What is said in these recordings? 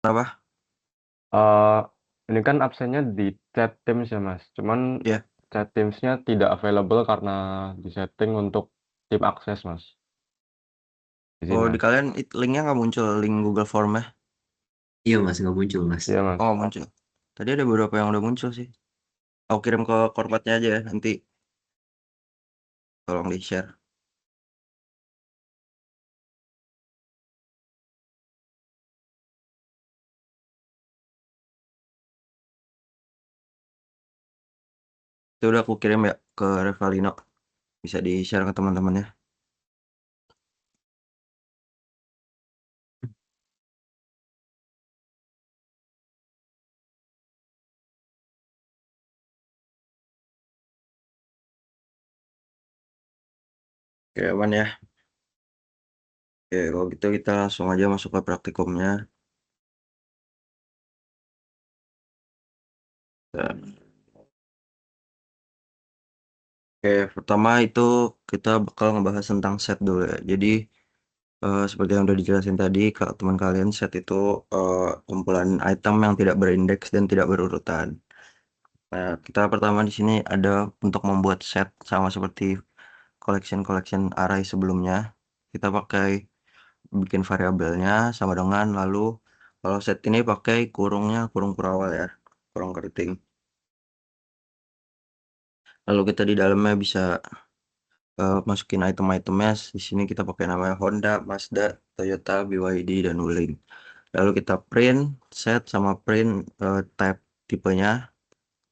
Apa? Eh, ini kan absennya di chat Teams ya Mas. Cuman Ya. chat Teams-nya tidak available karena disetting untuk tim akses Mas. Izin Oh, di Mas. kalian linknya nggak muncul, link Google Form ya? Iya mas, nggak muncul mas. Iya Mas. Oh, muncul. Tadi ada beberapa yang udah muncul sih. Aku kirim ke korbatnya aja ya, nanti tolong di-share. Itu udah aku kirim ya ke Revalino. Bisa di-share ke teman-temannya. Oke, aman ya. Oke, kalau gitu kita langsung aja masuk ke praktikumnya. Nah, oke, pertama itu kita bakal ngebahas tentang set dulu ya. Jadi, seperti yang udah dijelasin tadi, kalau teman kalian set itu kumpulan item yang tidak berindeks dan tidak berurutan. Nah, kita pertama di sini ada untuk membuat set sama seperti collection array sebelumnya. Kita pakai bikin variabelnya sama dengan lalu kalau set ini pakai kurungnya kurung kurawal ya, kurung keriting. Lalu kita di dalamnya bisa masukin item-itemnya. Di sini kita pakai namanya Honda, Mazda, Toyota, BYD dan Wuling. Lalu kita print set sama print type tipenya.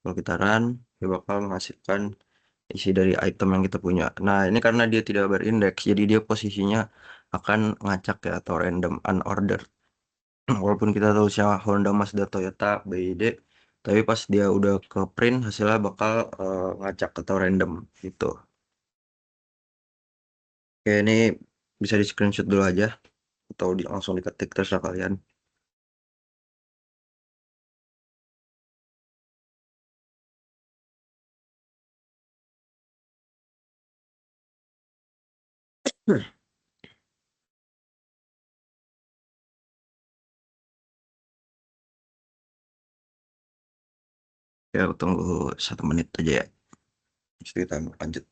Kalau kita run, dia bakal menghasilkan isi dari item yang kita punya. Nah, ini karena dia tidak berindeks, jadi dia posisinya akan ngacak ya atau random unordered. Walaupun kita tahu siapa Honda, Mazda, Toyota, BYD, tapi pas dia udah ke print hasilnya bakal ngacak atau random gitu. Oke, ini bisa di screenshot dulu aja atau langsung diketik terserah kalian. Ya, aku tunggu 1 menit aja ya. Terus kita lanjut.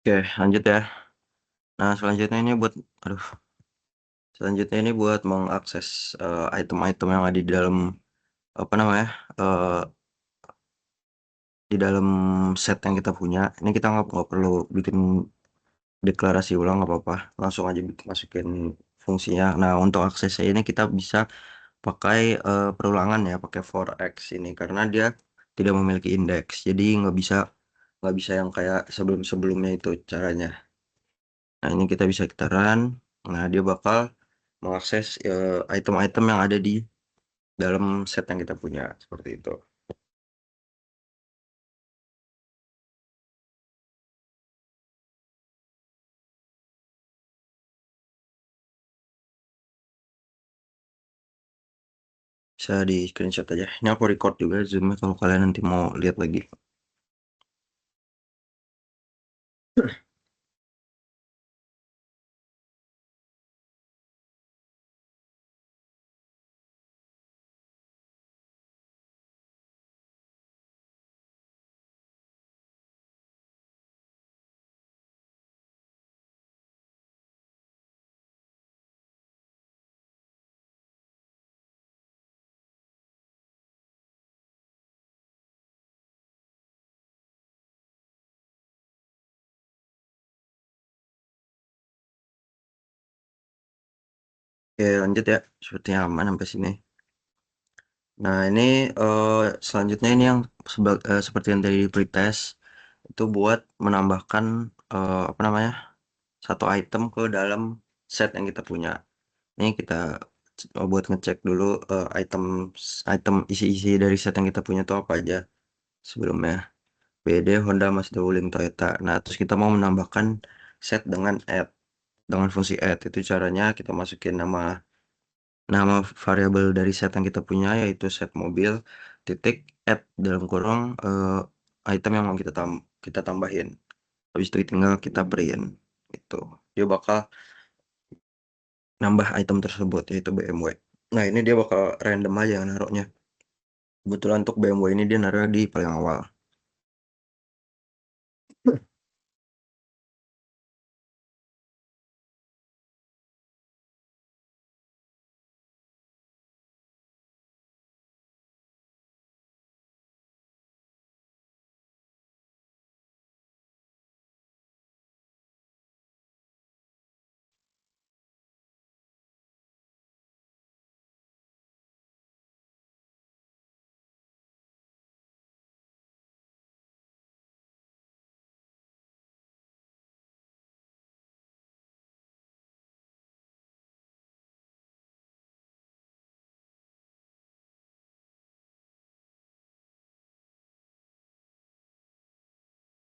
Oke, lanjut ya. Nah, selanjutnya ini buat, aduh, selanjutnya ini buat mengakses item-item yang ada di dalam apa namanya, eh, di dalam set yang kita punya. Ini kita nggak perlu bikin deklarasi ulang, nggak apa-apa. Langsung aja masukin fungsinya. Nah, untuk aksesnya ini kita bisa pakai perulangan ya, pakai for x ini karena dia tidak memiliki indeks. Jadi nggak bisa yang kayak sebelum-sebelumnya itu caranya. Nah, ini kita run. Nah, dia bakal mengakses item-item yang ada di dalam set yang kita punya seperti itu. Bisa di screenshot aja. Ini aku record juga Zoom-nya kalau kalian nanti mau lihat lagi. Oke, lanjut ya. Sepertinya aman sampai sini. Nah, ini selanjutnya ini yang seperti yang tadi di pretest itu buat menambahkan apa namanya satu item ke dalam set yang kita punya. Ini kita buat ngecek dulu item isi-isi dari set yang kita punya itu apa aja sebelumnya. BD, Honda, Mazda, Wuling, Toyota. Nah, terus kita mau menambahkan set dengan add, dengan fungsi add. Itu caranya kita masukin nama variabel dari set yang kita punya yaitu set mobil titik add dalam kurung item yang mau kita tambahin. Habis itu tinggal kita print itu. Dia bakal nambah item tersebut yaitu BMW. Nah, ini dia bakal random aja naruhnya. Kebetulan untuk BMW ini dia naruh di paling awal.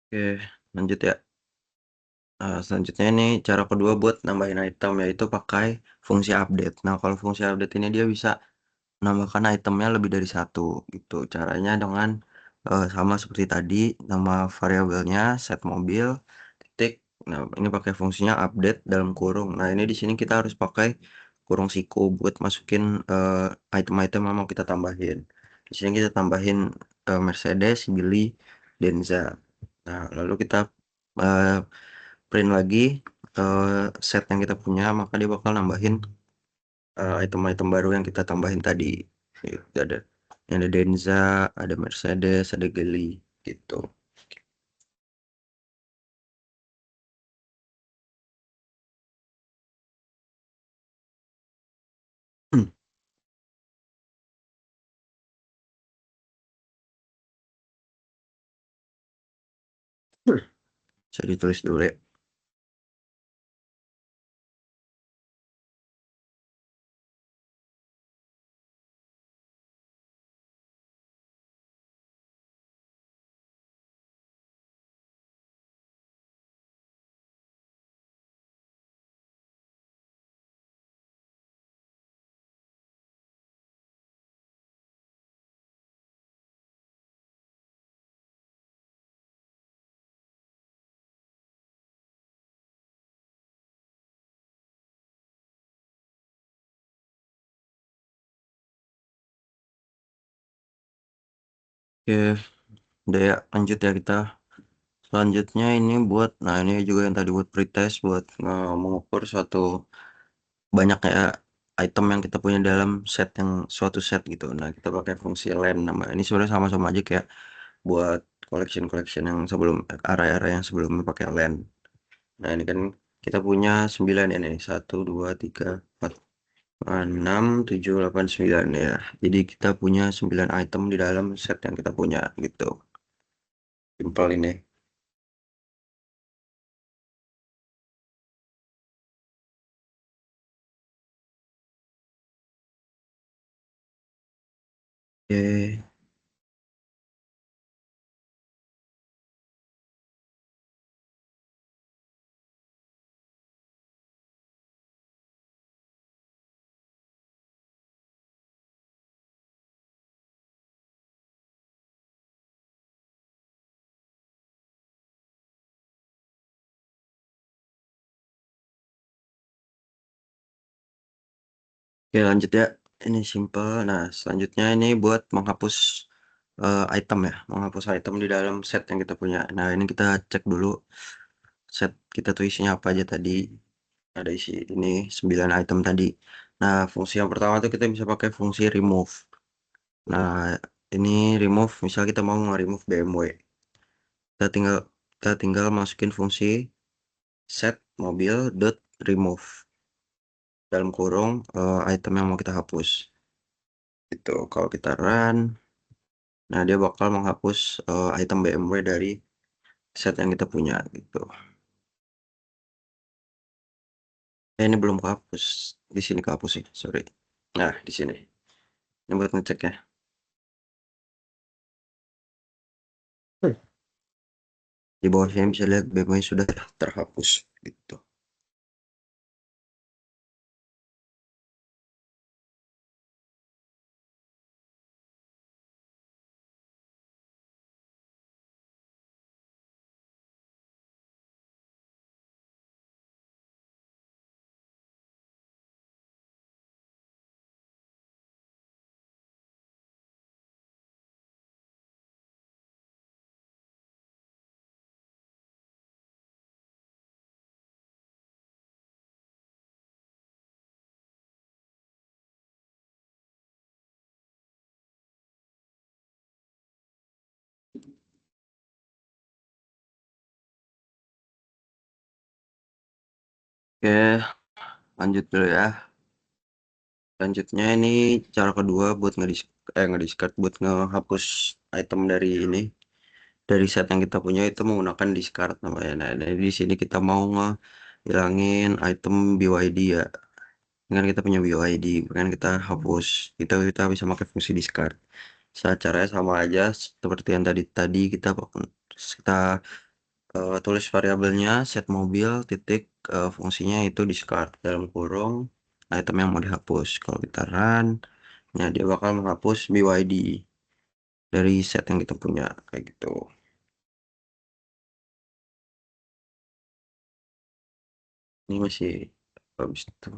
Oke, lanjut ya. Selanjutnya ini cara kedua buat nambahin item yaitu pakai fungsi update. Nah, kalau fungsi update ini dia bisa menambahkan itemnya lebih dari satu gitu. Caranya dengan sama seperti tadi, nama variabelnya set mobil titik. Nah, ini pakai fungsinya update dalam kurung. Nah, ini di sini kita harus pakai kurung siku buat masukin item-item yang mau kita tambahin. Di sini kita tambahin Mercedes, Geely, Denza. Nah, lalu kita eh, print lagi set yang kita punya, maka dia bakal nambahin item-item baru yang kita tambahin tadi. Gitu, ada Denza, ada Mercedes, ada Geely gitu. Saya ditulis dulu ya. Oke, udah ya lanjut ya kita. Selanjutnya ini nah ini juga yang tadi buat pretest buat mengukur banyaknya item yang kita punya dalam suatu set gitu. Nah, kita pakai fungsi len. Nama ini sebenarnya sama-sama aja kayak buat collection yang sebelum area-area yang sebelumnya pakai len. Nah, ini kan kita punya 9 ya nih. 1, 2, 3, 4, 5, 6, 7, 8, 9 ya. Jadi kita punya 9 item di dalam set yang kita punya gitu. Simpel ini. Oke. Oke, lanjut ya. Ini simple. Nah, selanjutnya ini buat menghapus item ya. Menghapus item di dalam set yang kita punya. Nah, ini kita cek dulu set kita tuh isinya apa aja tadi. Ada isi ini 9 item tadi. Nah, fungsi yang pertama tuh kita bisa pakai fungsi remove. Nah, ini remove, misal kita mau nge-remove BMW. Kita tinggal masukin fungsi set mobil dot remove dalam kurung item yang mau kita hapus. Itu kalau kita run, nah dia bakal menghapus item BMW dari set yang kita punya gitu. Ini belum kehapus. Di sini kehapus sih, sorry. Nah, di sini. Ini buat ngecek ya. Di bawahnya bisa lihat BMW sudah terhapus gitu. Oke, lanjut dulu ya. Selanjutnya ini cara kedua buat ngediscard buat ngehapus item dari ini. Dari set yang kita punya itu menggunakan discard namanya. Nah, dari di sini kita mau ngehilangin item BYD ya. Dengan kita punya BYD, kan kita hapus. Kita bisa pakai fungsi discard. Caranya sama aja seperti yang tadi kita tulis variabelnya set mobil titik fungsinya itu discard dalam kurung item yang mau dihapus. Kalau kita run, ya dia bakal menghapus BYD dari set yang kita punya kayak gitu. Ini masih habis itu.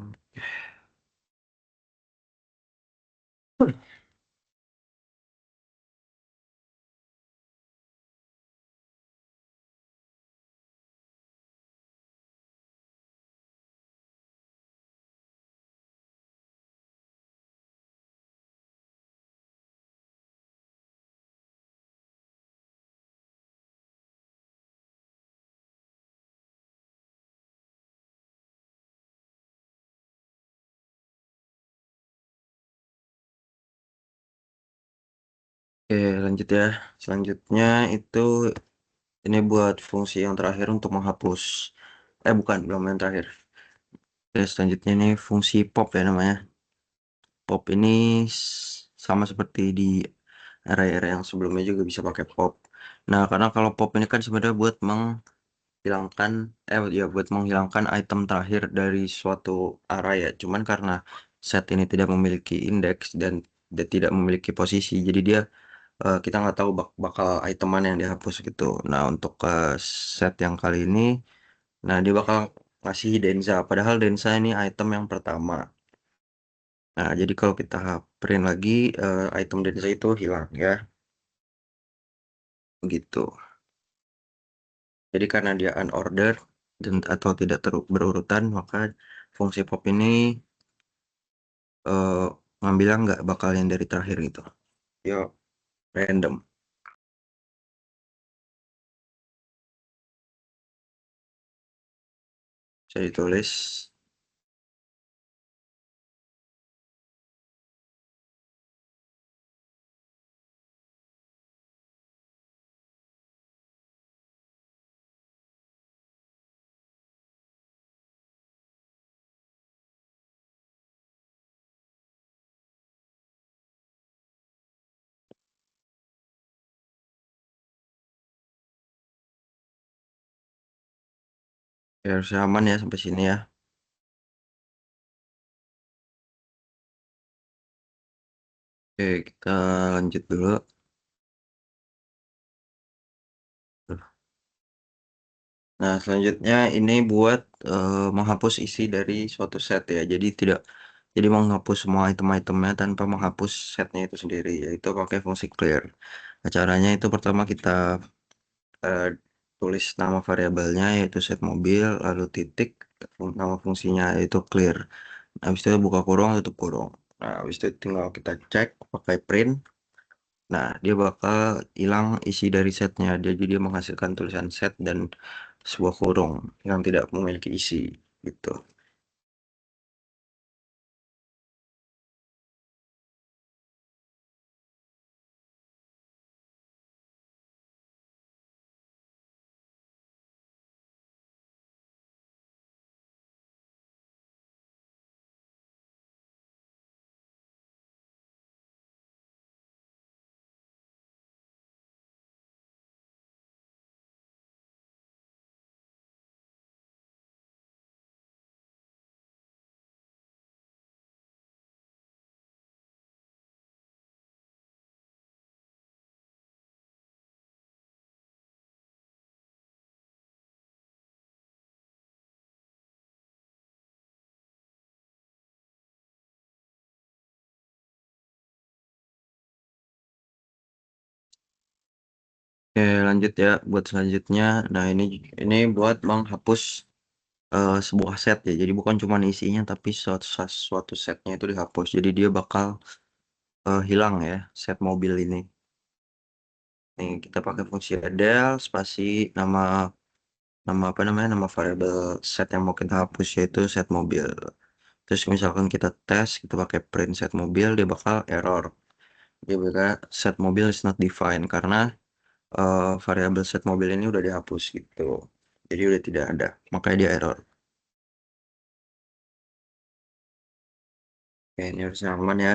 Oke, lanjut ya. Selanjutnya itu ini buat fungsi yang terakhir untuk menghapus. Bukan, belum yang terakhir. Oke, selanjutnya ini fungsi pop ya namanya. Pop ini sama seperti di area-area yang sebelumnya juga bisa pakai pop. Nah, karena kalau pop ini kan sebenarnya buat menghilangkan buat menghilangkan item terakhir dari suatu area. Cuman karena set ini tidak memiliki indeks dan dia tidak memiliki posisi, jadi dia kita nggak tahu bakal item mana yang dihapus gitu. Nah, untuk set yang kali ini, nah dia bakal ngasih Denza. Padahal Denza ini item yang pertama. Nah, jadi kalau kita print lagi, item Denza itu hilang ya, begitu. Jadi karena dia unorder dan atau tidak berurutan, maka fungsi pop ini eh, ngambilnya nggak bakal yang dari terakhir gitu. Yo, random. Bisa ditulis. Ya, harusnya aman ya sampai sini ya. Oke, kita lanjut dulu. Nah, selanjutnya ini buat menghapus isi dari suatu set ya. Jadi menghapus semua item-itemnya tanpa menghapus setnya itu sendiri, yaitu pakai fungsi clear. Nah, caranya itu pertama kita eh, tulis nama variabelnya yaitu set mobil, lalu titik nama fungsinya yaitu clear. Habis itu buka kurung, tutup kurung. Nah, habis itu tinggal kita cek pakai print. Nah, dia bakal hilang isi dari setnya. Jadi dia menghasilkan tulisan set dan sebuah kurung yang tidak memiliki isi gitu. Oke, lanjut ya buat selanjutnya. Nah, ini buat menghapus sebuah set ya. Jadi bukan cuma isinya tapi suatu setnya itu dihapus. Jadi dia bakal hilang ya set mobil ini. Nih, kita pakai fungsi del spasi nama nama apa namanya nama variabel set yang mau kita hapus yaitu set mobil. Terus misalkan kita tes, kita pakai print set mobil, dia bakal error. Dia bakal set mobil is not defined karena variabel set mobil ini udah dihapus gitu. Jadi udah tidak ada, makanya dia error. Oke, ini harusnya aman ya.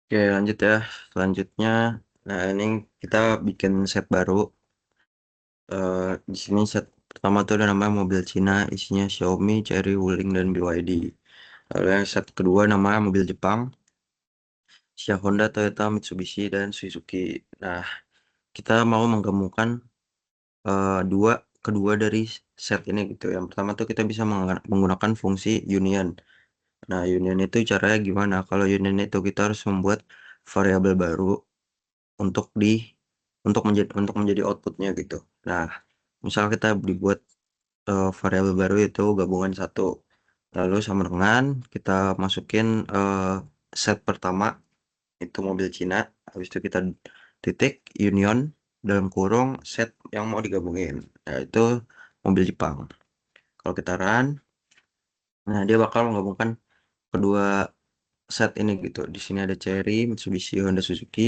Oke, lanjut ya. Selanjutnya, nah ini kita bikin set baru. Di sini set pertama tuh ada namanya mobil Cina, isinya Xiaomi, Chery, Wuling, dan BYD. Lalu yang set kedua namanya mobil Jepang, Xiaomi, Honda, Toyota, Mitsubishi, dan Suzuki. Nah, kita mau menggabungkan kedua dari set ini gitu. Yang pertama tuh kita bisa menggunakan fungsi union. Nah, union itu caranya gimana? Kalau union itu kita harus membuat variabel baru untuk menjadi outputnya gitu. Nah, misal kita dibuat variabel baru itu gabungan satu, lalu sama dengan kita masukin set pertama itu mobil Cina, habis itu kita titik union dalam kurung set yang mau digabungin, nah itu mobil Jepang. Kalau kita run, nah dia bakal menggabungkan kedua set ini gitu. Di sini ada Chery, Mitsubishi, Honda, Suzuki.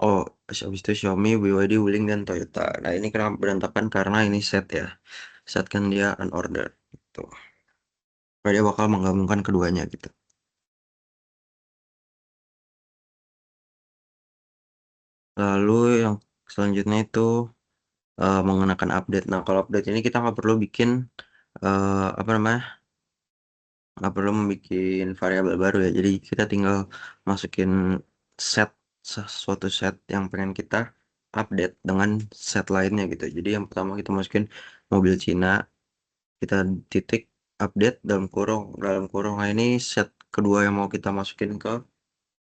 Oh, habis itu Xiaomi, BYD, Wuling, dan Toyota. Nah, ini kenapa berantakan karena ini set ya. Set kan dia unordered gitu. Nah, dia bakal menggabungkan keduanya gitu. Lalu yang selanjutnya itu mengenakan update. Nah, kalau update ini kita nggak perlu bikin apa namanya? Nggak perlu membuat variabel baru ya. Jadi kita tinggal masukin set suatu set yang pengen kita update dengan set lainnya gitu. Jadi yang pertama kita masukin mobil Cina, kita titik update dalam kurung. Nah, ini set kedua yang mau kita masukin ke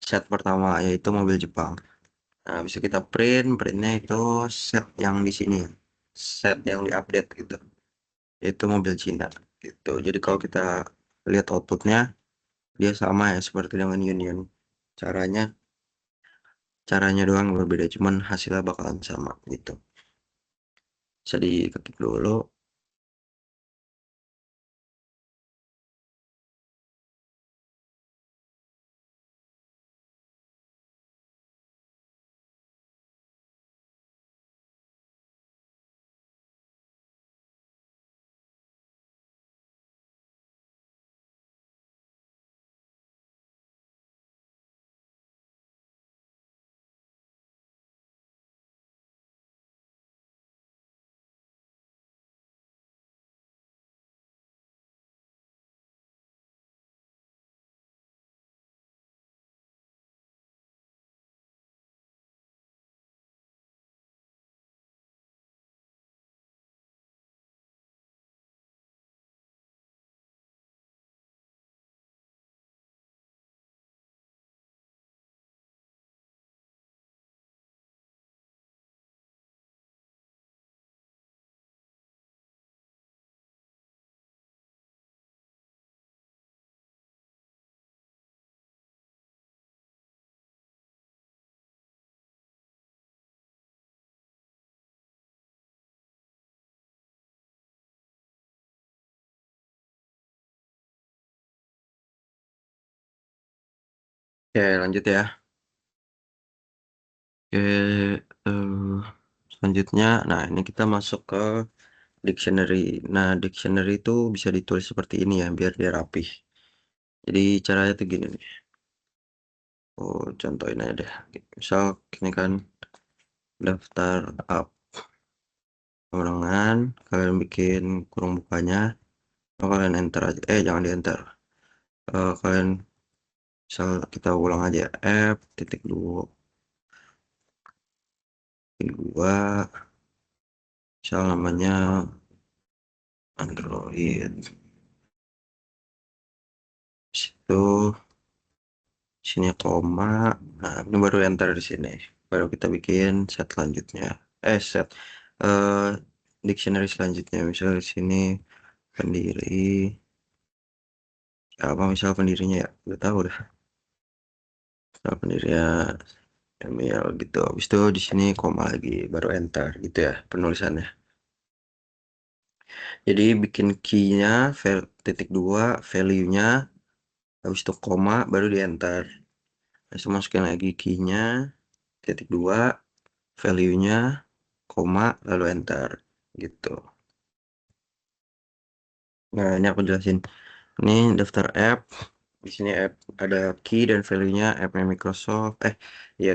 set pertama yaitu mobil Jepang. Nah, bisa kita printnya itu set yang di sini, set yang diupdate gitu, itu mobil Cina gitu. Jadi kalau kita lihat outputnya dia sama ya seperti dengan Union. Caranya caranya doang berbeda, cuman hasilnya bakalan sama gitu. Bisa diketik dulu. Oke, lanjut ya. Oke, selanjutnya, nah ini kita masuk ke dictionary. Nah, dictionary itu bisa ditulis seperti ini ya, biar dia rapih. Jadi caranya tuh gini nih. Contohin aja deh. Misal ini kan daftar up kemenangan, kalian bikin kurung bukanya, kalian enter aja. Jangan di enter. Kalian misal kita ulang aja app titik dua, misal namanya Android. Situ sini koma. Nah, ini baru enter di sini. Baru kita bikin set selanjutnya. Set eh dictionary selanjutnya. Misal di sini pendiri. Apa misal pendirinya ya? Udah tahu dah. Misal pendirinya Emil gitu. Habis itu di sini koma lagi, baru enter gitu ya penulisannya. Jadi bikin key-nya titik dua, value-nya, habis itu koma, baru di enter. Habis itu masukin lagi key-nya, titik dua, value-nya, koma, lalu enter gitu. Nah, ini aku jelasin. Ini daftar app. Di sini app ada key dan value-nya app-nya Microsoft. Ya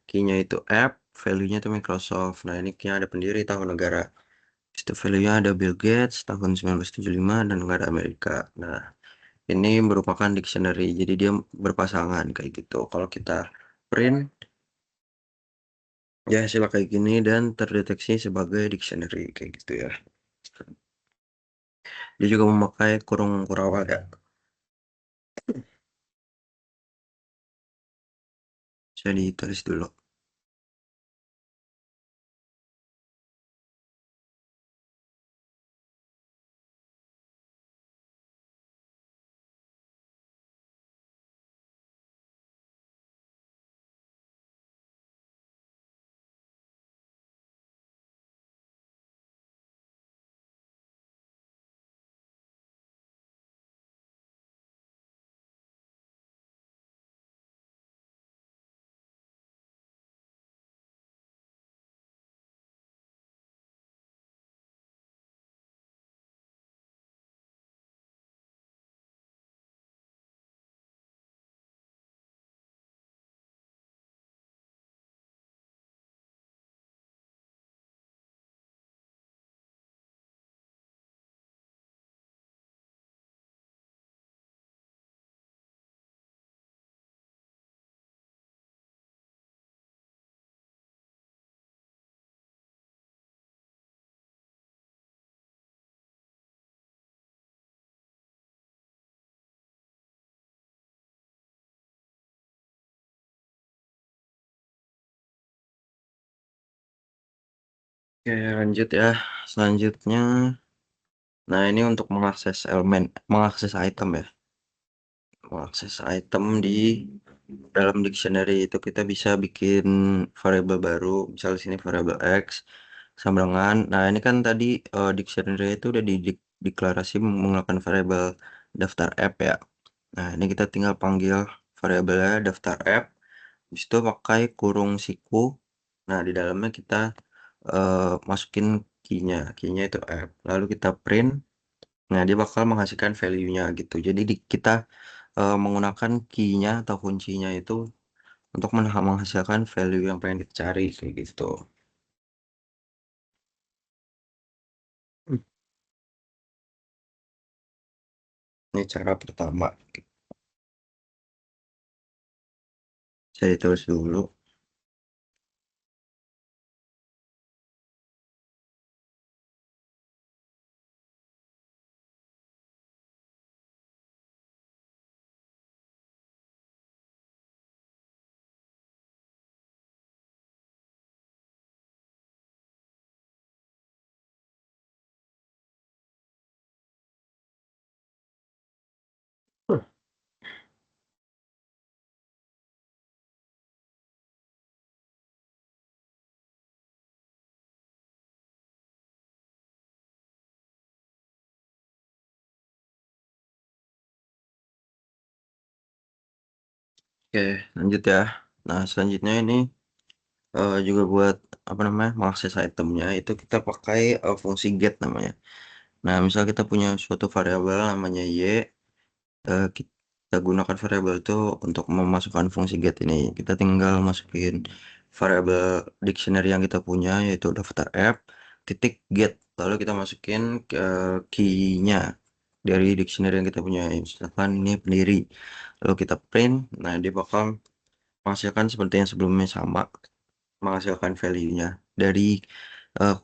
key-nya itu app, value-nya itu Microsoft. Nah, ini key-nya ada pendiri tahun negara. Itu value-nya ada Bill Gates tahun 1975 dan negara Amerika. Nah, ini merupakan dictionary. Jadi dia berpasangan kayak gitu. Kalau kita print, ya hasil kayak gini dan terdeteksi sebagai dictionary kayak gitu ya. Dia juga memakai kurung kurawal ya. Saya ditulis dulu. Oke, lanjut ya. Selanjutnya, nah ini untuk mengakses elemen, mengakses item ya. Mengakses item di dalam dictionary itu kita bisa bikin variabel baru. Misal di sini variabel x sama dengan. Nah, ini kan tadi dictionary itu udah deklarasi menggunakan variabel daftar app ya. Nah, ini kita tinggal panggil variabelnya daftar app. Habis itu pakai kurung siku. Nah, di dalamnya kita masukin key-nya. Key-nya itu app. Lalu kita print. Nah, dia bakal menghasilkan value-nya gitu. Jadi kita menggunakan key-nya atau kuncinya itu untuk menghasilkan value yang pengen dicari kayak gitu. Ini cara pertama. Saya tulis dulu. Oke, lanjut ya. Nah, selanjutnya ini juga buat apa namanya mengakses itemnya itu kita pakai fungsi get namanya. Nah, misal kita punya suatu variabel namanya y, kita gunakan variabel itu untuk memasukkan fungsi get ini. Kita tinggal masukin variabel dictionary yang kita punya, yaitu daftar app titik get, lalu kita masukin key-nya dari dictionary yang kita punya, misalkan ini pendiri, lalu kita print. Nah, dia bakal menghasilkan seperti yang sebelumnya, sama menghasilkan value-nya dari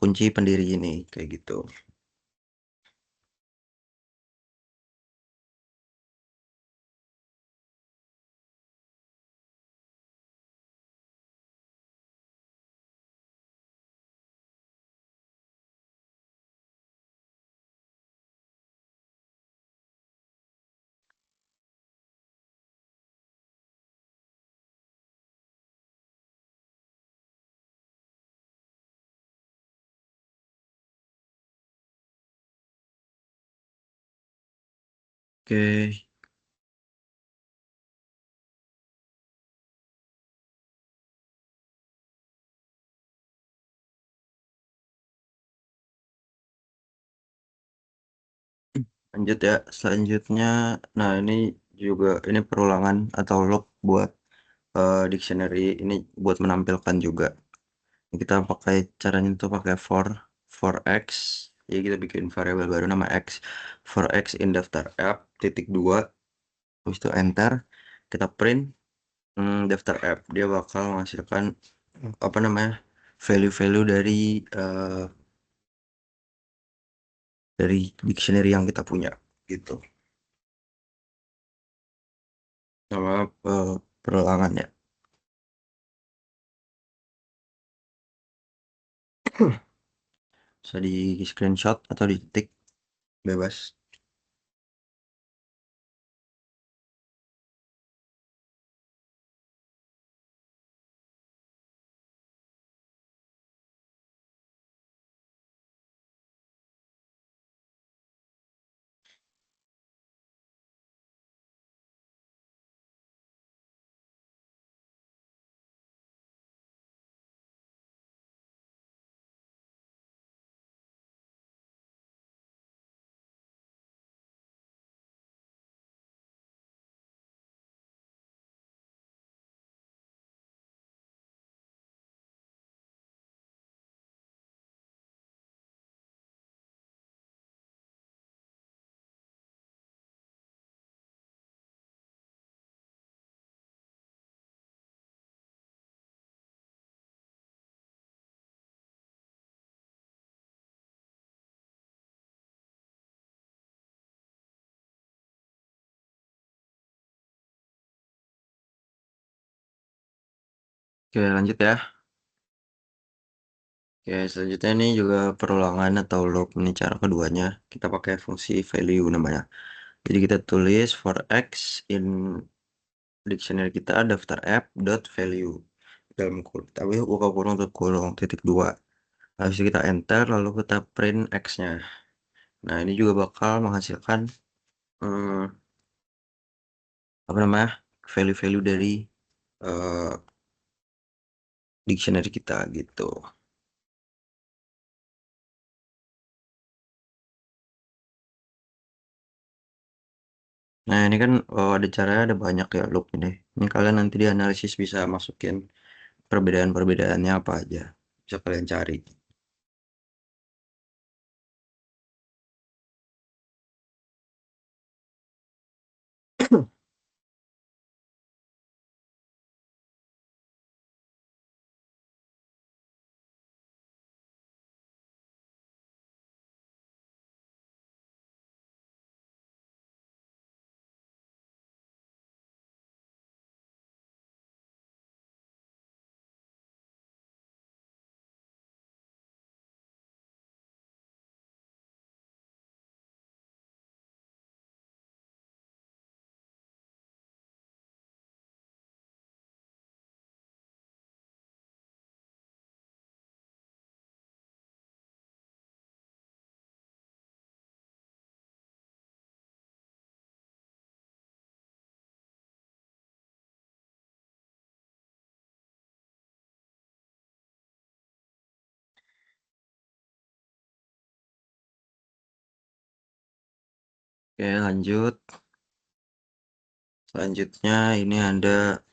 kunci pendiri ini, kayak gitu. Oke, lanjut ya. Selanjutnya, nah ini juga ini perulangan atau log buat dictionary ini, buat menampilkan juga. Kita pakai caranya itu pakai for x. Jadi kita bikin variabel baru nama x, for x in daftar app titik 2, habis itu enter, kita print daftar app. Dia bakal menghasilkan apa namanya, value-value dari dictionary yang kita punya, gitu. Nama perulangannya bisa di screenshot atau diketik, bebas. Oke, lanjut ya. Oke, selanjutnya ini juga perulangan atau loop, ini cara keduanya. Kita pakai fungsi value namanya. Jadi kita tulis for x in dictionary kita daftar app dot value, dalam kurung, tapi buka kurung tutup kurung titik 2. Habis itu kita enter, lalu kita print x-nya. Nah, ini juga bakal menghasilkan hmm, apa namanya, value-value dari eh, dictionary kita, gitu. Nah, ini kan ada caranya, ada banyak ya loop ini. Ini kalian nanti di analisis bisa masukin perbedaan-perbedaannya apa aja. Bisa kalian cari. Oke, lanjut. Selanjutnya ini ada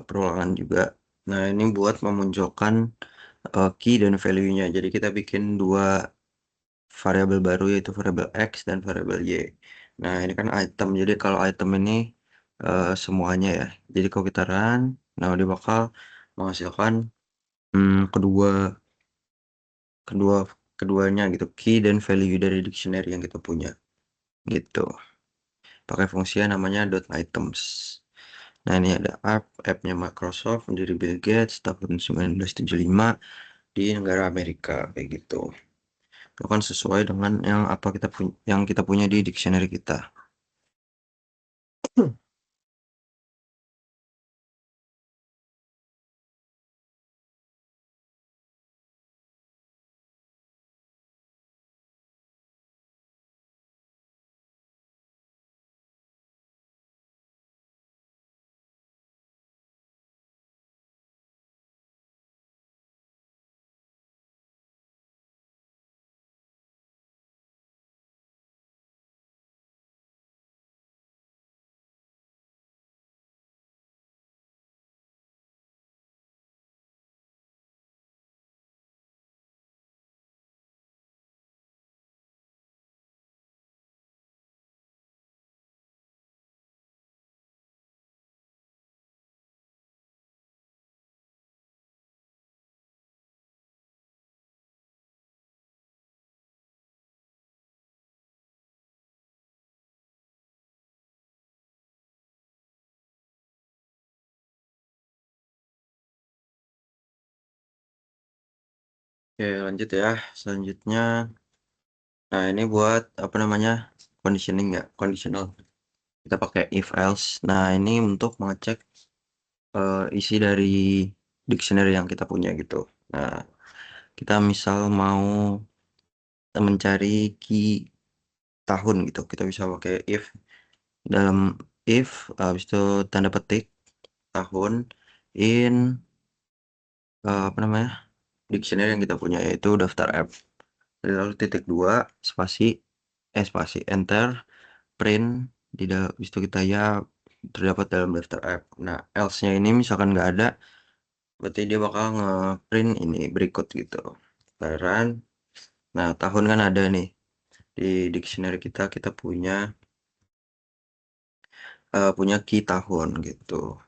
perulangan juga. Nah, ini buat memunculkan key dan value-nya. Jadi kita bikin dua variabel baru yaitu variabel X dan variabel Y. Nah, ini kan item. Jadi kalau item ini semuanya ya. Jadi kalau kita run, nah dia bakal menghasilkan kedua kedua keduanya gitu, key dan value dari dictionary yang kita punya gitu. Pakai fungsi yang namanya .items. Nah, ini ada app-nya Microsoft dari Bill Gates tahun 1975 di negara Amerika kayak gitu. Itu kan sesuai dengan yang kita punya di dictionary kita. Oke, lanjut ya. Selanjutnya, nah ini buat apa namanya conditioning ya, conditional. Kita pakai if else. Nah, ini untuk mengecek isi dari dictionary yang kita punya gitu. Nah, kita misal mau mencari key tahun gitu, kita bisa pakai if. Dalam if habis itu tanda petik tahun in apa namanya dictionary yang kita punya yaitu daftar app. Lalu titik dua spasi enter print habis itu kita ya terdapat dalam daftar app. Nah, else-nya ini misalkan nggak ada, berarti dia bakal nge-print ini berikut gitu. Run. Nah, tahun kan ada nih di dictionary kita punya key tahun gitu.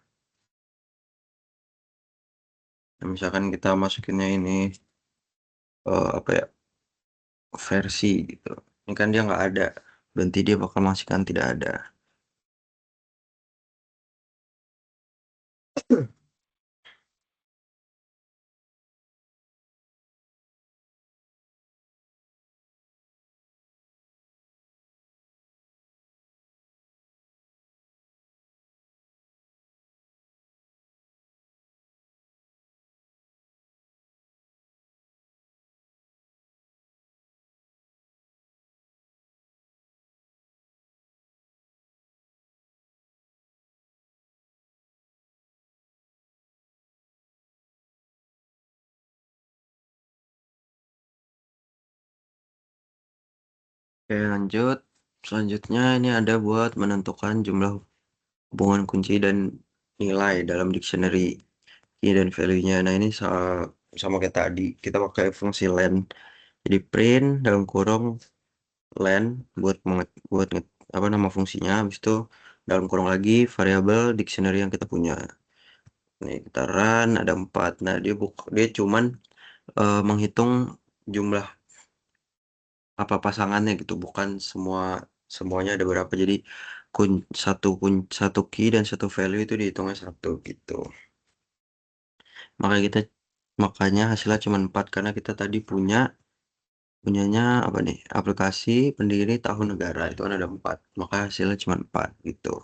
Nah, misalkan kita masukinnya ini apa ya versi gitu. Ini kan dia nggak ada, berarti dia bakal masukkan tidak ada. Oke, lanjut. Selanjutnya ini ada buat menentukan jumlah hubungan kunci dan nilai dalam dictionary key dan value-nya. Nah, ini sama kayak tadi. Kita pakai fungsi len. Jadi print dalam kurung len apa nama fungsinya. Habis itu dalam kurung lagi variabel dictionary yang kita punya. Nih, kita run ada 4. Nah, dia cuman menghitung jumlah apa pasangannya gitu, bukan semuanya ada berapa. Jadi satu key dan satu value itu dihitungnya satu gitu. Makanya kita makanya hasilnya cuma 4 karena kita tadi punyanya apa nih? Aplikasi pendiri tahun negara itu kan ada 4. Maka hasilnya cuma 4 gitu.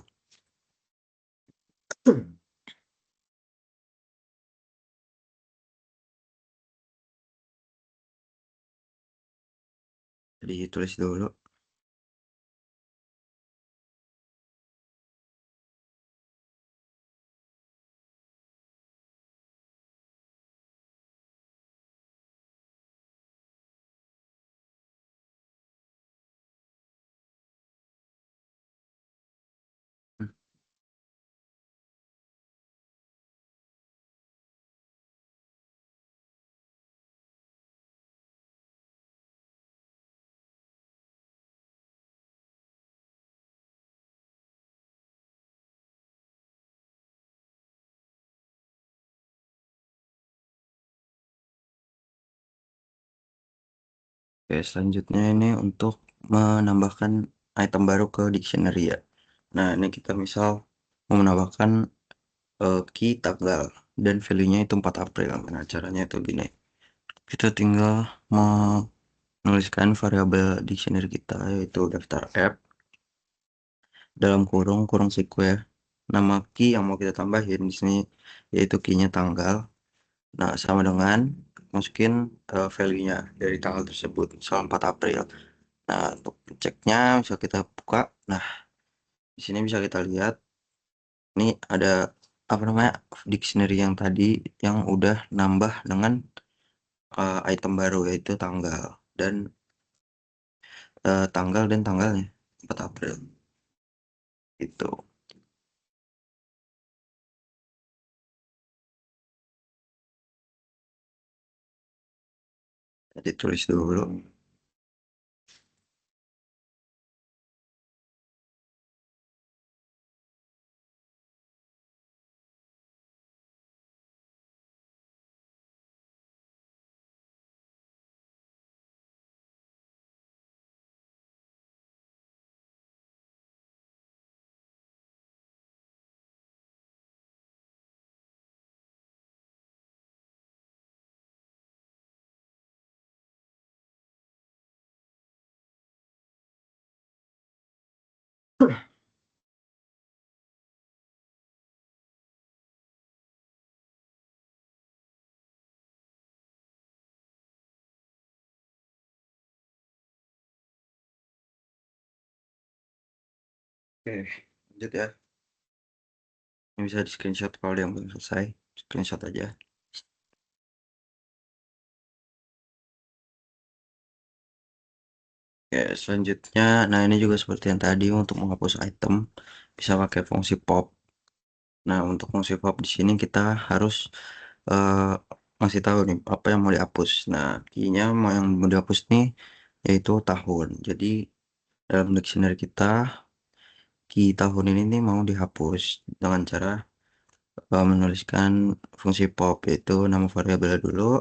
Jadi tulis dulu. Oke, selanjutnya ini untuk menambahkan item baru ke dictionary ya. Nah, ini kita misal mau menambahkan key tanggal dan value-nya itu 4 April. Nah, caranya itu gini. Kita tinggal menuliskan variabel dictionary kita yaitu daftar app dalam kurung siku ya. Nama key yang mau kita tambahin di sini yaitu key-nya tanggal. Nah, sama dengan masukin value-nya dari tanggal tersebut, misal 4 April. Nah, untuk ceknya bisa kita buka. Nah, di sini bisa kita lihat ini ada apa namanya dictionary yang tadi yang udah nambah dengan item baru yaitu tanggal dan tanggalnya 4 April itu. Jadi tulis dulu. Oke, lanjut ya. Ini bisa di screenshot kalau yang belum selesai, screenshot aja. Oke, selanjutnya, nah ini juga seperti yang tadi untuk menghapus item bisa pakai fungsi pop. Nah, untuk fungsi pop di sini kita harus eh, ngasih tahu nih apa yang mau dihapus. Nah, key-nya yang mau dihapus nih yaitu tahun. Jadi dalam dictionary kita key tahun ini nih mau dihapus dengan cara menuliskan fungsi pop yaitu nama variabel dulu,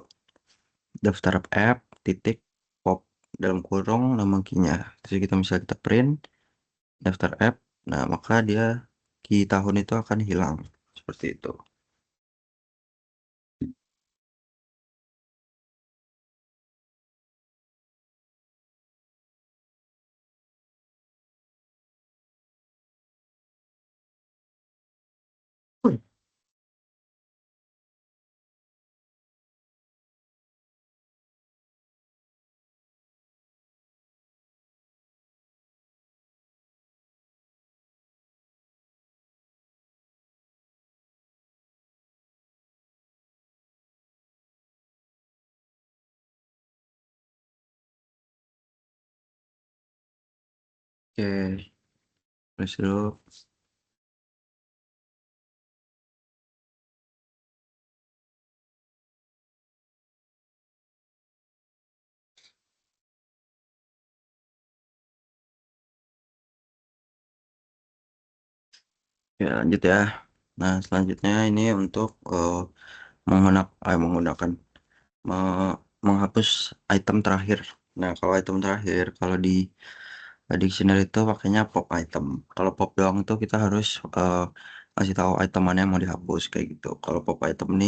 daftar app, titik, pop dalam kurung nama key-nya. Jadi kita print daftar app, nah maka dia key tahun itu akan hilang seperti itu. Oke, terus dulu. Ya, lanjut ya. Nah, selanjutnya ini untuk menggunakan menghapus item terakhir. Nah, kalau item terakhir, kalau di dictionary itu pakainya pop item. Kalau pop doang itu kita harus kasih tahu item mana yang mau dihapus kayak gitu. Kalau pop item ini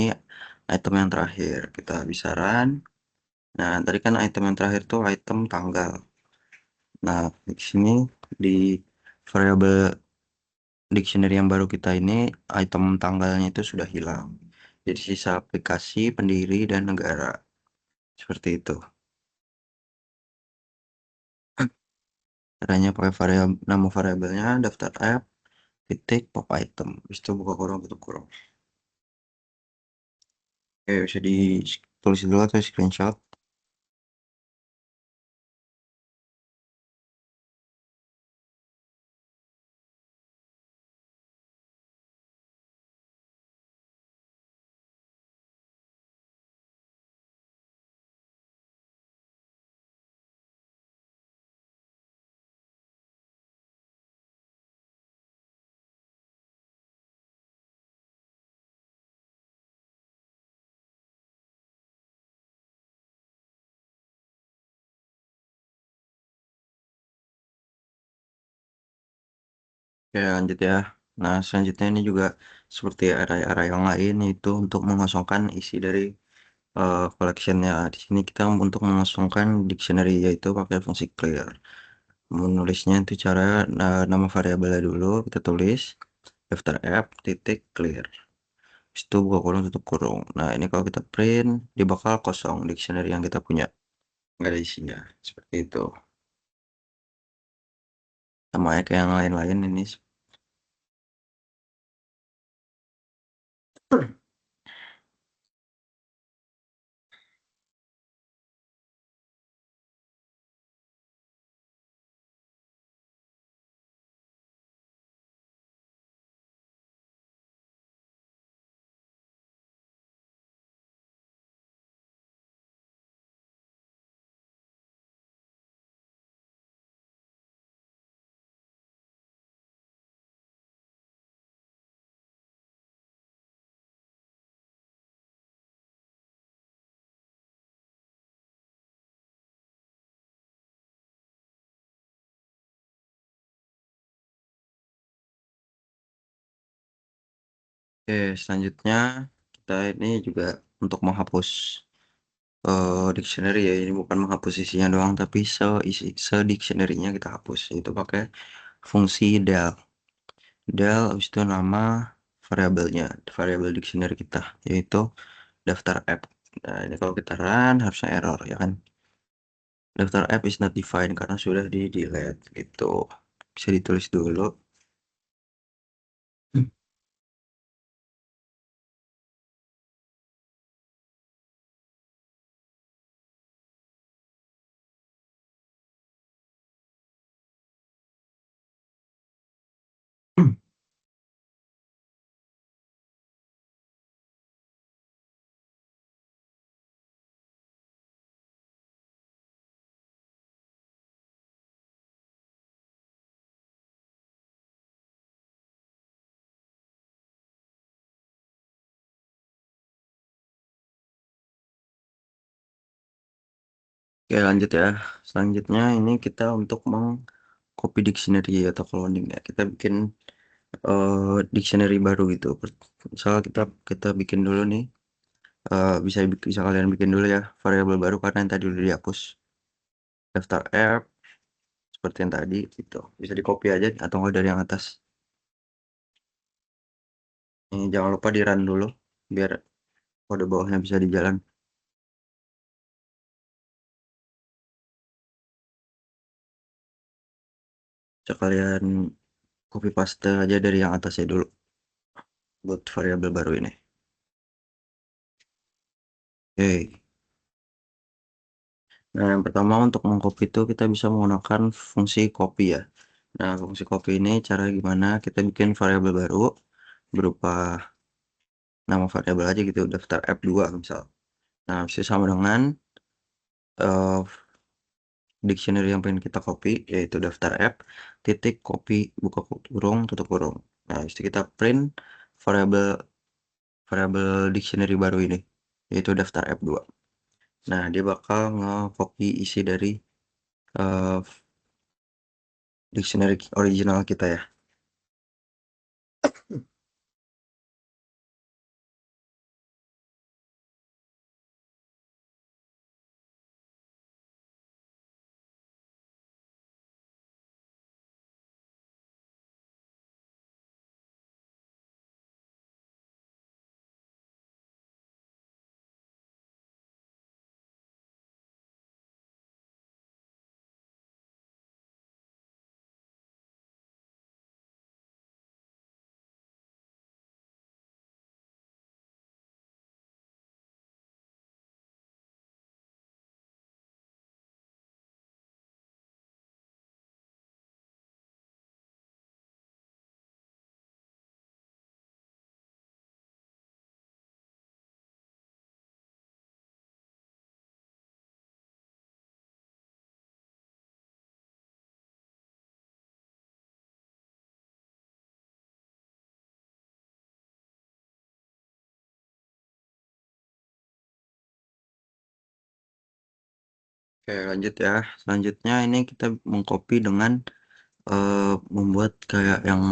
item yang terakhir, kita bisa run. Nah, tadi kan item yang terakhir tuh item tanggal. Nah, di sini di variabel dictionary yang baru kita ini item tanggalnya itu sudah hilang. Jadi sisa aplikasi, pendiri, dan negara. Seperti itu. Caranya pakai nama variabelnya, daftar app, titik, pop item. Habis itu buka kurung, tutup kurung. Oke, bisa ditulis dulu atau screenshot. Oke, lanjut ya. Nah, selanjutnya ini juga seperti array-array yang lain, yaitu untuk mengosongkan isi dari collection-nya. Di sini kita untuk mengosongkan dictionary, yaitu pakai fungsi clear. Menulisnya itu cara nama variabelnya dulu kita tulis daftar app titik clear. Habis itu buka kurung tutup kurung. Nah, ini kalau kita print dia bakal kosong dictionary yang kita punya, nggak ada isinya. Seperti itu. Sama kayak yang lain-lain ini. Oke, selanjutnya kita ini juga untuk menghapus dictionary ya. Ini bukan menghapus isinya doang, tapi dictionary-nya kita hapus. Itu pakai fungsi del. Del habis itu nama variabelnya, variabel dictionary kita, yaitu daftar app. Nah, ini kalau kita run harusnya error ya kan. Daftar app is not defined karena sudah di delete gitu. Bisa ditulis dulu. Oke, lanjut ya. Selanjutnya ini kita untuk mengcopy dictionary atau cloning ya. Kita bikin dictionary baru gitu. Misal kita bikin dulu nih. Bisa kalian bikin dulu ya variabel baru karena yang tadi udah dihapus. Daftar app seperti yang tadi gitu. Bisa di copy aja atau enggak dari yang atas. Ini jangan lupa di run dulu biar kode bawahnya bisa dijalan. Bisa kalian copy paste aja dari yang atasnya dulu buat variabel baru ini. Oke. Nah, yang pertama untuk mengcopy itu kita bisa menggunakan fungsi copy ya. Nah, fungsi copy ini cara gimana kita bikin variabel baru berupa nama variabel aja gitu, daftar app 2 misal. Nah, bisa sama dengan uh, dictionary yang pengen kita copy, yaitu daftar app, titik copy, buka kurung, tutup kurung. Nah, habis itu kita print variabel variabel dictionary baru ini, yaitu daftar app 2. Nah, dia bakal nge-copy isi dari uh, dictionary original kita ya. Oke, lanjut ya. Selanjutnya ini kita mengcopy dengan membuat kayak yang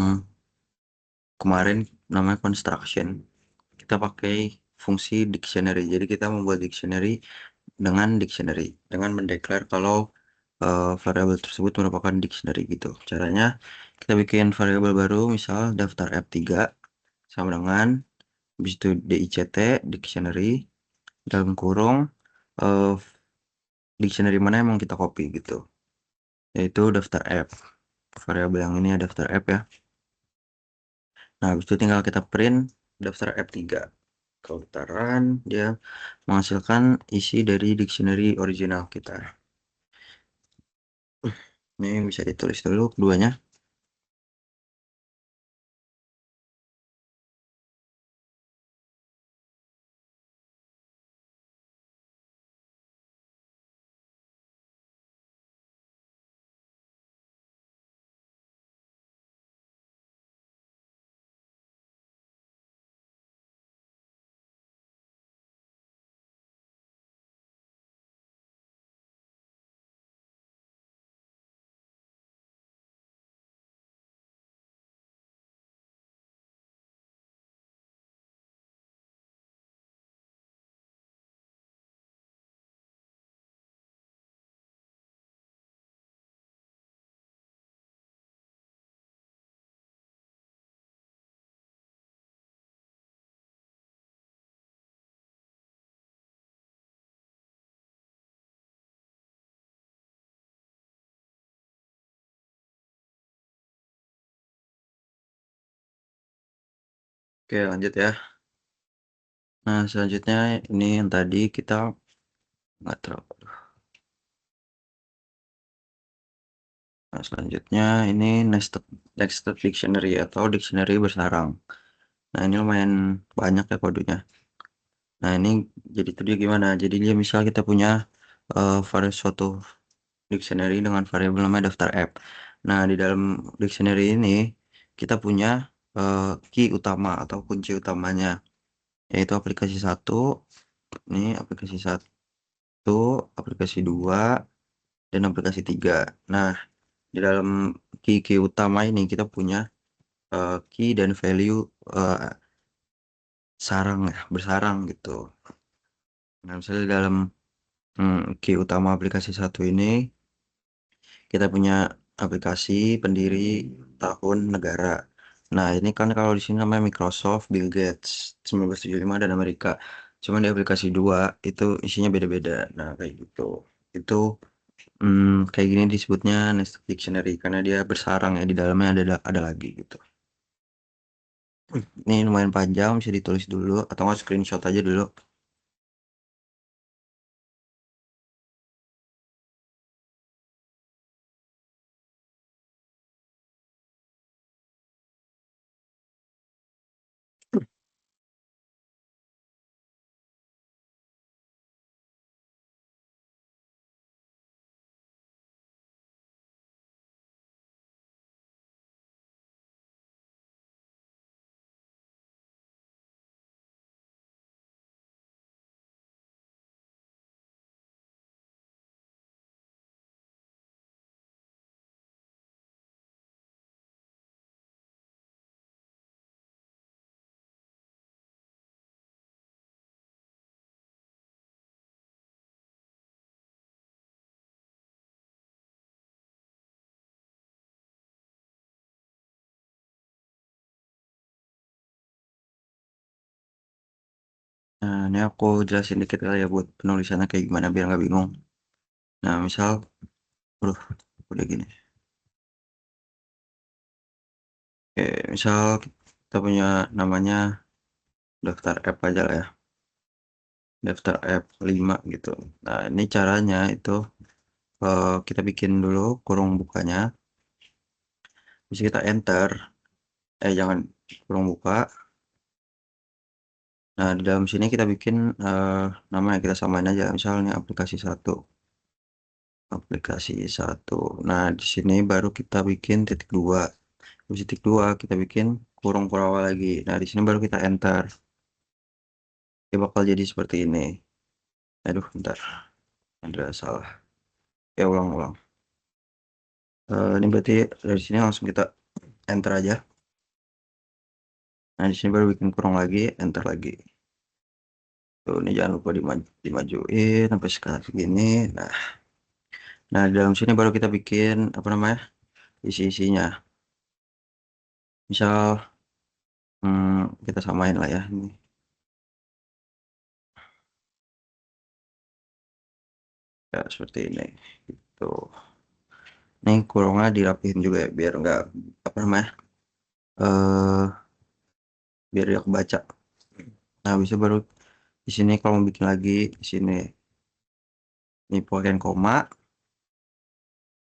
kemarin namanya construction. Kita pakai fungsi dictionary. Jadi kita membuat dictionary dengan mendeklar kalau variabel tersebut merupakan dictionary gitu. Caranya kita bikin variabel baru, misal daftar F3 sama dengan habis itu DICT dictionary dalam kurung eh, dictionary mana yang mau kita copy gitu. Yaitu daftar F. Variabel yang ini ada daftar F ya. Nah, habis itu tinggal kita print daftar F3. Kalau kita run, dia menghasilkan isi dari dictionary original kita. Ini bisa ditulis dulu keduanya. Oke, lanjut ya. Nah, selanjutnya ini yang tadi kita nggak terlalu. Nah, selanjutnya ini nested dictionary atau dictionary bersarang. Nah, ini lumayan banyak ya kodenya. Nah, ini jadi itu dia gimana? Jadi dia misal kita punya suatu dictionary dengan variabel namanya daftar app. Nah, di dalam dictionary ini kita punya key utama atau kunci utamanya, yaitu aplikasi 1, ini aplikasi 1, aplikasi 2, dan aplikasi 3. Nah, di dalam key utama ini kita punya key dan value eh, sarang ya, bersarang gitu. Nah, misalnya di dalam key utama aplikasi 1 ini kita punya aplikasi, pendiri, tahun, negara. Nah, ini kan kalau di sini namanya Microsoft, Bill Gates, 1975 dan Amerika. Cuman di aplikasi 2 itu isinya beda-beda. Nah, kayak gitu. Itu kayak gini disebutnya nested dictionary karena dia bersarang ya, di dalamnya ada lagi gitu. Ini lumayan panjang, bisa ditulis dulu atau nggak screenshot aja dulu. Nah, ini aku jelasin dikit kali ya buat penulisannya kayak gimana biar nggak bingung. Nah, misal, aduh, udah gini. Oke, misal kita punya namanya daftar app aja lah ya. Daftar app 5 gitu. Nah, ini caranya itu kita bikin dulu kurung bukanya. Bisa kita enter. Jangan kurung buka. Nah, di dalam sini kita bikin nama yang kita samain aja. Misalnya aplikasi 1. Aplikasi 1. Nah, di sini baru kita bikin titik 2. Di titik 2 kita bikin kurung awal lagi. Nah, di sini baru kita enter. Dia bakal jadi seperti ini. Aduh, bentar. Ada salah. Ya, ulang-ulang. Ini berarti dari sini langsung kita enter aja. Nah, di sini baru bikin kurung lagi, enter lagi. Tuh, ini jangan lupa dimajuin sampai sekarang segini. Nah, di dalam sini baru kita bikin apa namanya? Isi-isinya. Misal kita samain lah ya ini. Ya, seperti ini. Gitu. Ini kurungnya dirapihin juga ya biar nggak apa namanya? Biar dia kebaca. Nah, bisa baru di sini kalau mau bikin lagi di sini ini pakai koma,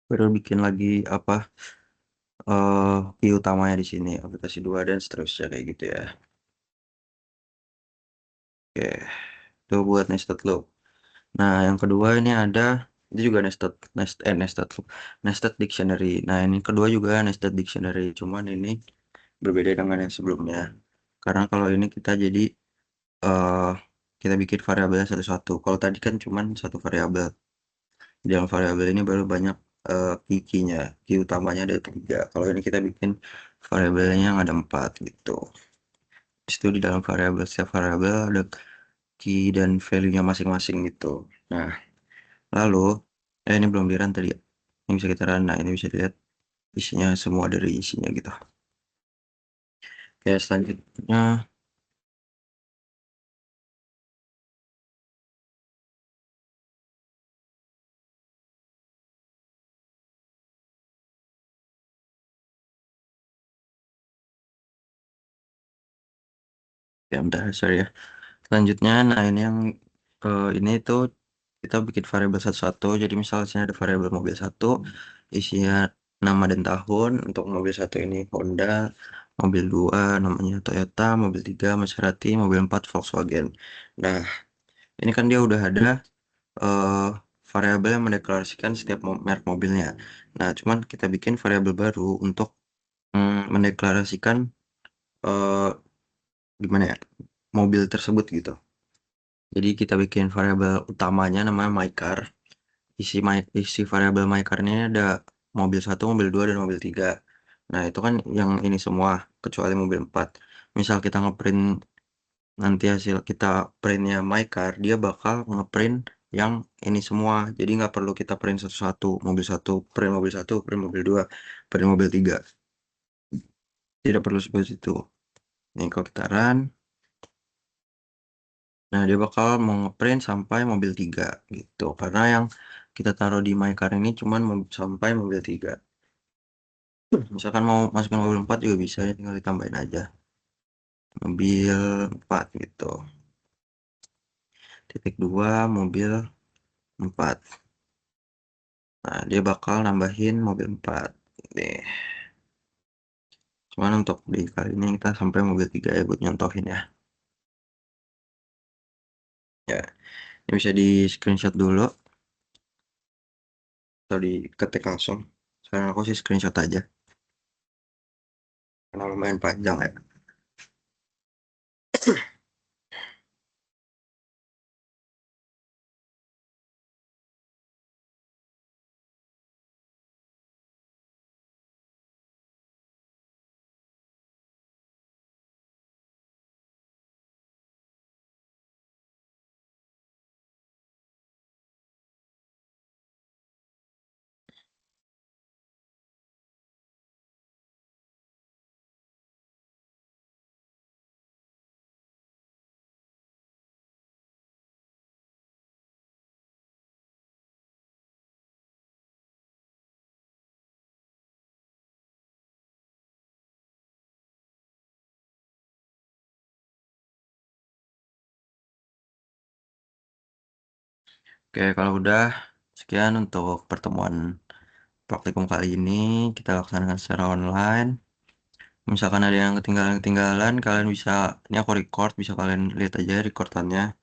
baru bikin lagi apa key utamanya di sini aplikasi 2 dan seterusnya kayak gitu ya. Oke, itu buat nested loop. Nah, yang kedua ini ada itu juga nested loop, nested dictionary. Nah, ini kedua juga nested dictionary, cuman ini berbeda dengan yang sebelumnya. Karena kalau ini kita jadi eh kita bikin variabelnya satu-satu. Kalau tadi kan cuman satu variabel. Di dalam variabel ini baru banyak key-nya, key utamanya ada 3. Kalau ini kita bikin variabelnya yang ada 4 gitu. Di situ di dalam variabel setiap variabel ada key dan value-nya masing-masing gitu. Nah, lalu ini belum di run tadi ya. Ini bisa kita run. Nah, ini bisa dilihat isinya semua dari isinya gitu. Oke, selanjutnya ya bentar, sorry ya. Selanjutnya, nah ini yang ini tuh kita bikin variabel satu-satu. Jadi misalnya ada variabel mobil satu, isinya nama dan tahun. Untuk mobil satu ini Honda, mobil 2 namanya Toyota, mobil 3 Maserati, mobil 4 Volkswagen. Nah, ini kan dia udah ada eh, variabel yang mendeklarasikan setiap merek mobilnya. Nah, cuman kita bikin variabel baru untuk mendeklarasikan eh, gimana ya mobil tersebut gitu. Jadi kita bikin variabel utamanya namanya mycar. Isi variabel mycar ini ada mobil 1, mobil 2 dan mobil 3. Nah, itu kan yang ini semua kecuali mobil 4. Misal kita ngeprint nanti hasil kita printnya mycar, dia bakal ngeprint yang ini semua. Jadi nggak perlu kita print satu-satu. Mobil 1, print mobil 1, print mobil 2, print mobil 3. Tidak perlu seperti itu. Ini kalau kita run, nah dia bakal mau ngeprint sampai mobil 3 gitu. Karena yang kita taruh di mycar ini cuman sampai mobil 3. Misalkan mau masukin mobil 4 juga bisa ya, tinggal ditambahin aja. Mobil 4 gitu. Titik 2 mobil 4. Nah, dia bakal nambahin mobil 4. Nih. Cuman untuk di kali ini kita sampai mobil 3 ya buat nyontohin ya. Ya, ini bisa di screenshot dulu atau diketik langsung. Sekarang aku sih screenshot aja. Karena lumayan panjang ya. Oke, kalau udah sekian untuk pertemuan praktikum kali ini. Kita laksanakan secara online. Misalkan ada yang ketinggalan, kalian bisa, ini aku record, bisa kalian lihat aja recordannya.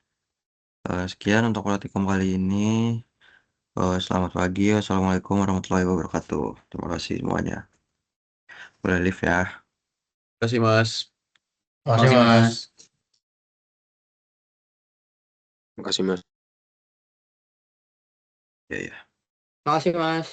Sekian untuk praktikum kali ini. Selamat pagi, wassalamualaikum warahmatullahi wabarakatuh. Terima kasih semuanya. Boleh live ya. Terima kasih, Mas. Makasih, Mas. Terima kasih, Mas. Ya, ya. Makasih, Mas.